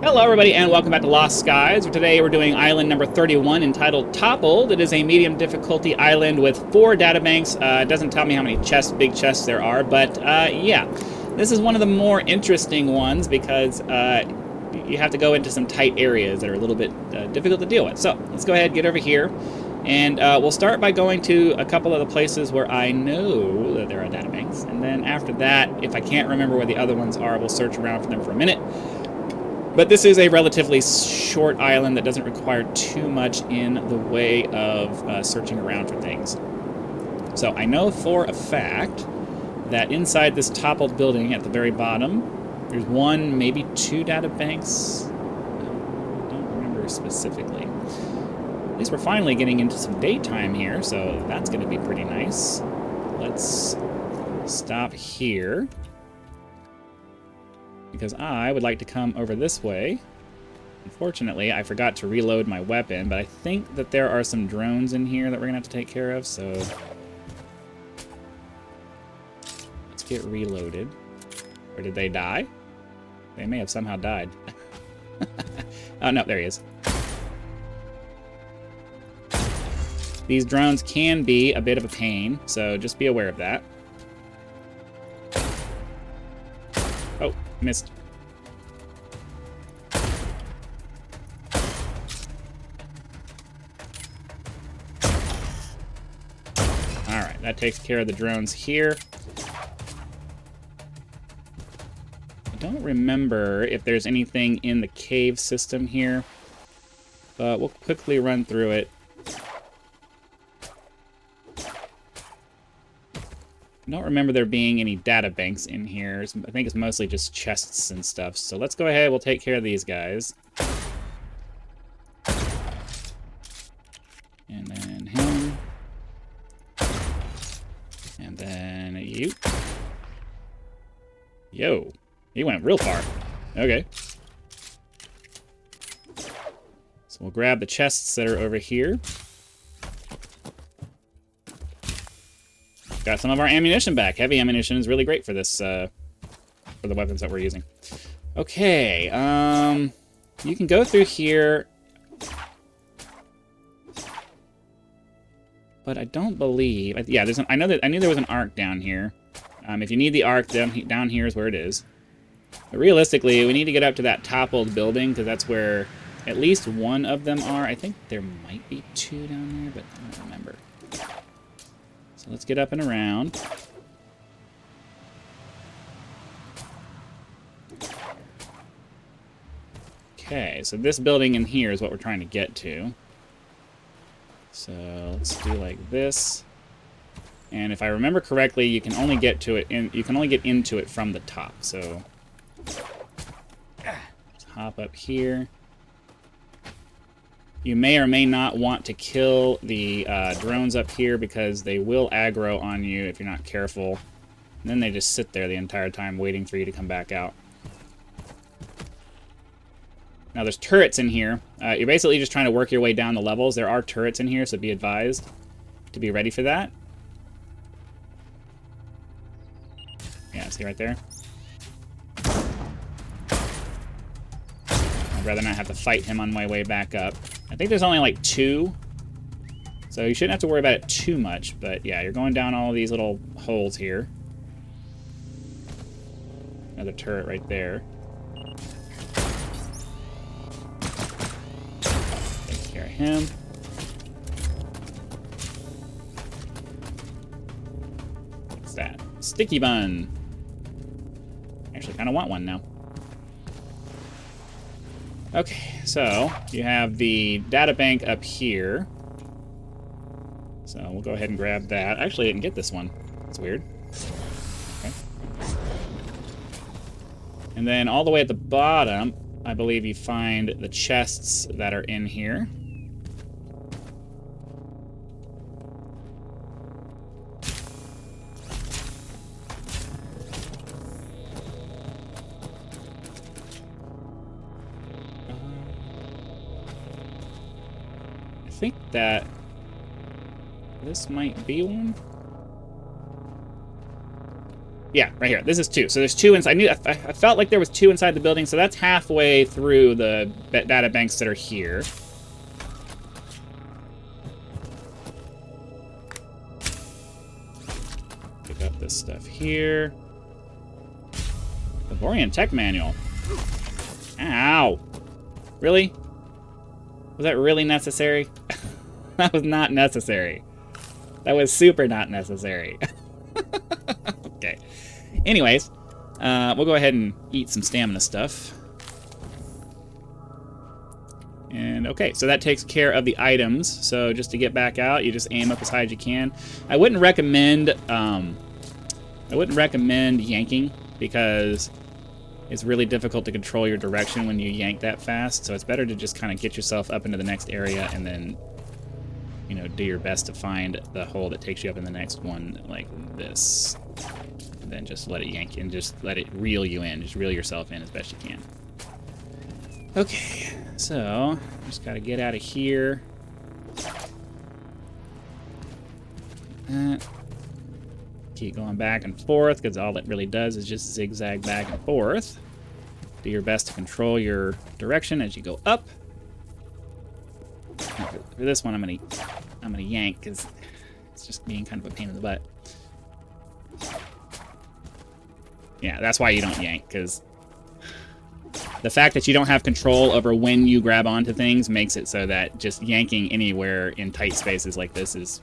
Hello everybody and welcome back to Lost Skies. Today we're doing island number 31 entitled Toppled. It is a medium difficulty island with 4 databanks. It doesn't tell me how many big chests there are, but yeah. This is one of the more interesting ones because you have to go into some tight areas that are a little bit difficult to deal with. So let's go ahead, get over here, and we'll start by going to a couple of the places where I know that there are databanks. And then after that, if I can't remember where the other ones are, we'll search around for them for a minute. But this is a relatively short island that doesn't require too much in the way of searching around for things. So I know for a fact that inside this toppled building at the very bottom, there's 1, maybe 2 data banks. I don't remember specifically. At least we're finally getting into some daytime here, so that's going to be pretty nice. Let's stop here, because I would like to come over this way. Unfortunately, I forgot to reload my weapon, but I think that there are some drones in here that we're going to have to take care of, so let's get reloaded. Or did they die? They may have somehow died. Oh, no, there he is. These drones can be a bit of a pain, so just be aware of that. Oh, missed. Alright, that takes care of the drones here. I don't remember if there's anything in the cave system here, but we'll quickly run through it. I don't remember there being any data banks in here. I think it's mostly just chests and stuff. So let's go ahead. We'll take care of these guys. And then him. And then you. Yo. He went real far. Okay. So we'll grab the chests that are over here. Got some of our ammunition back. Heavy ammunition is really great for this, for the weapons that we're using. Okay, you can go through here, but I don't believe. Yeah, I knew there was an arc down here. If you need the arc, down here is where it is. But realistically, we need to get up to that toppled building because that's where at least one of them are. I think there might be 2 down there, but I don't remember. So let's get up and around. Okay, so this building in here is what we're trying to get to. So let's do like this. And if I remember correctly, you can only get to it you can only get into it from the top. So let's hop up here. You may or may not want to kill the drones up here because they will aggro on you if you're not careful. And then they just sit there the entire time waiting for you to come back out. Now there's turrets in here. You're basically just trying to work your way down the levels. There are turrets in here, so be advised to be ready for that. Yeah, see right there? I'd rather not have to fight him on my way back up. I think there's only like 2, so you shouldn't have to worry about it too much, but yeah, you're going down all these little holes here. Another turret right there. Take care of him. What's that? Sticky bun. Actually, kind of want one now. Okay, so you have the data bank up here. So we'll go ahead and grab that. Actually, I didn't get this one. That's weird. Okay. And then all the way at the bottom, I believe you find the chests that are in here. I think that this might be one. Yeah, right here. This is 2. So there's 2 inside. I felt like there was 2 inside the building, so that's halfway through the data banks that are here. Pick up this stuff here. The Vorian Tech Manual. Ow. Really? Was that really necessary? That was not necessary. That was super not necessary. Okay. Anyways, we'll go ahead and eat some stamina stuff. And okay, so that takes care of the items. So just to get back out, you just aim up as high as you can. I wouldn't recommend yanking because it's really difficult to control your direction when you yank that fast. So it's better to just kind of get yourself up into the next area and then, you know, do your best to find the hole that takes you up in the next one, like this. And then just let it yank you and just let it reel you in. Just reel yourself in as best you can. Okay, so just gotta get out of here. Keep going back and forth because all it really does is just zigzag back and forth. Do your best to control your direction as you go up. For this one, I'm gonna yank because it's just being kind of a pain in the butt. Yeah, that's why you don't yank, because the fact that you don't have control over when you grab onto things makes it so that just yanking anywhere in tight spaces like this is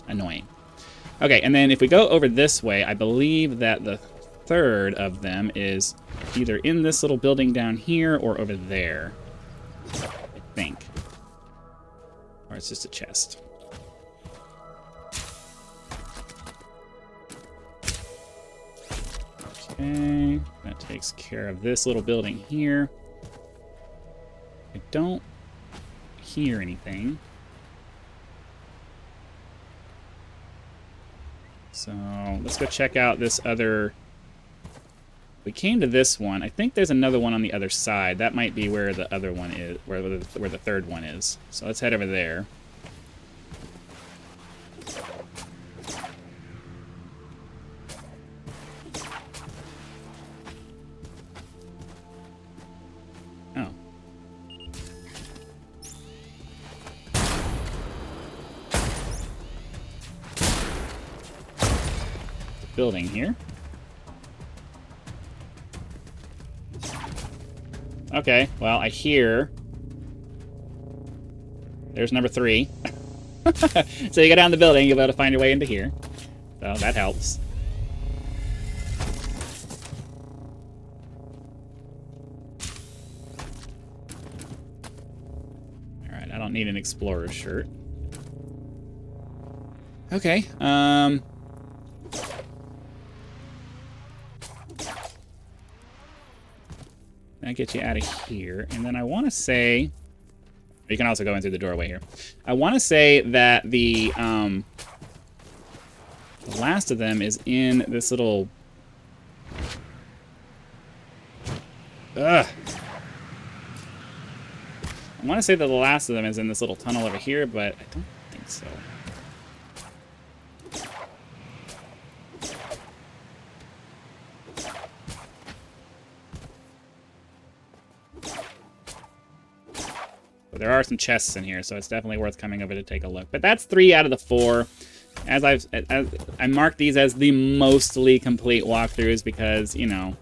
annoying. Okay, and then if we go over this way, I believe that the third of them is either in this little building down here or over there, I think. Or it's just a chest. Okay, that takes care of this little building here. I don't hear anything. So let's go check out this other. We came to this one. I think there's another one on the other side. That might be where the other one is, where the third one is. So let's head over there. Oh. Building here. Okay, well, I hear there's number 3. So you go down the building, you'll be able to find your way into here. So that helps. Alright, I don't need an explorer's shirt. Okay, that gets you out of here. And then I want to say, you can also go in through the doorway here. I want to say that the last of them is in this little... Ugh. I want to say that the last of them is in this little tunnel over here, but I don't think so. But there are some chests in here, so it's definitely worth coming over to take a look. But that's 3 out of the 4. As I marked these as the mostly complete walkthroughs because, you know,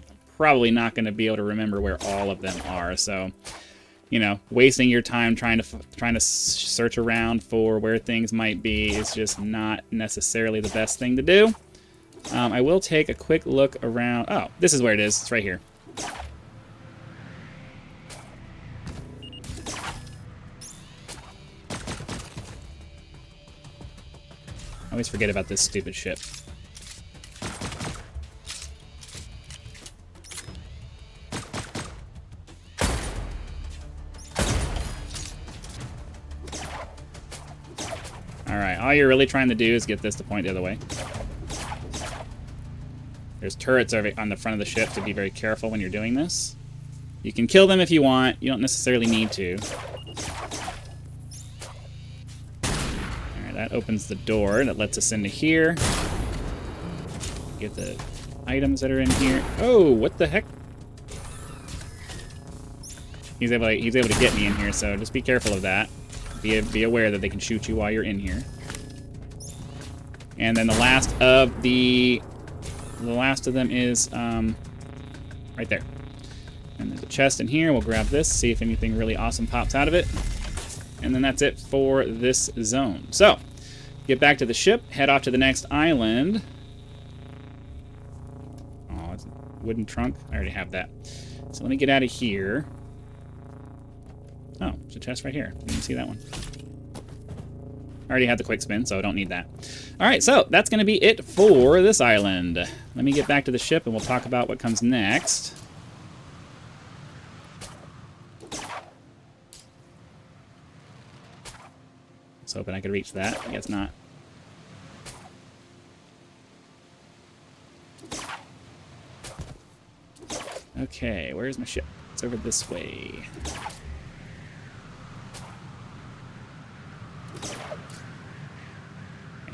I'm probably not going to be able to remember where all of them are. So, you know, wasting your time trying to search around for where things might be is just not necessarily the best thing to do. I will take a quick look around. Oh, this is where it is. It's right here. I always forget about this stupid ship. Alright, all you're really trying to do is get this to point the other way. There's turrets over on the front of the ship, so be very careful when you're doing this. You can kill them if you want. You don't necessarily need to. That opens the door that lets us into here. get the items that are in here. Oh, what the heck? He's able to get me in here, so just be careful of that. Be aware that they can shoot you while you're in here. And then the last of them is right there. And there's a chest in here. We'll grab this, see if anything really awesome pops out of it. And then that's it for this zone. So, get back to the ship, head off to the next island. Oh, it's a wooden trunk. I already have that. So let me get out of here. Oh, there's a chest right here. You can see that one. I already had the quick spin, so I don't need that. All right, so that's going to be it for this island. Let me get back to the ship, and we'll talk about what comes next. I was hoping I could reach that. I guess not. Okay, where's my ship? It's over this way.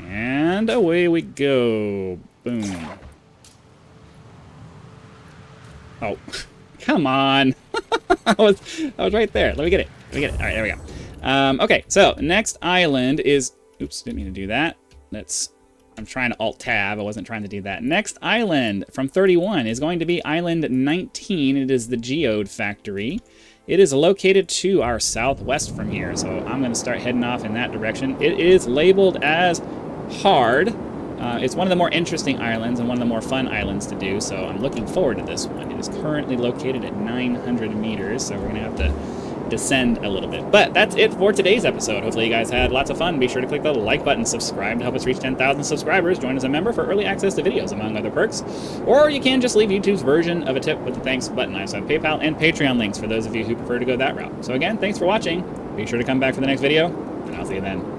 And away we go. Boom. Oh, come on. I was right there. Let me get it. All right, there we go. Okay, so next island is... Oops, didn't mean to do that. I'm trying to Alt-Tab. I wasn't trying to do that. Next island from 31 is going to be Island 19. It is the Geode Factory. It is located to our southwest from here, so I'm going to start heading off in that direction. It is labeled as hard. It's one of the more interesting islands and one of the more fun islands to do, so I'm looking forward to this one. It is currently located at 900 meters, so we're going to have to descend a little bit. But that's it for today's episode. Hopefully you guys had lots of fun. Be sure to click the like button, subscribe to help us reach 10,000 subscribers, join as a member for early access to videos, among other perks. Or you can just leave YouTube's version of a tip with the thanks button. I also have PayPal and Patreon links for those of you who prefer to go that route. So again, thanks for watching. Be sure to come back for the next video, and I'll see you then.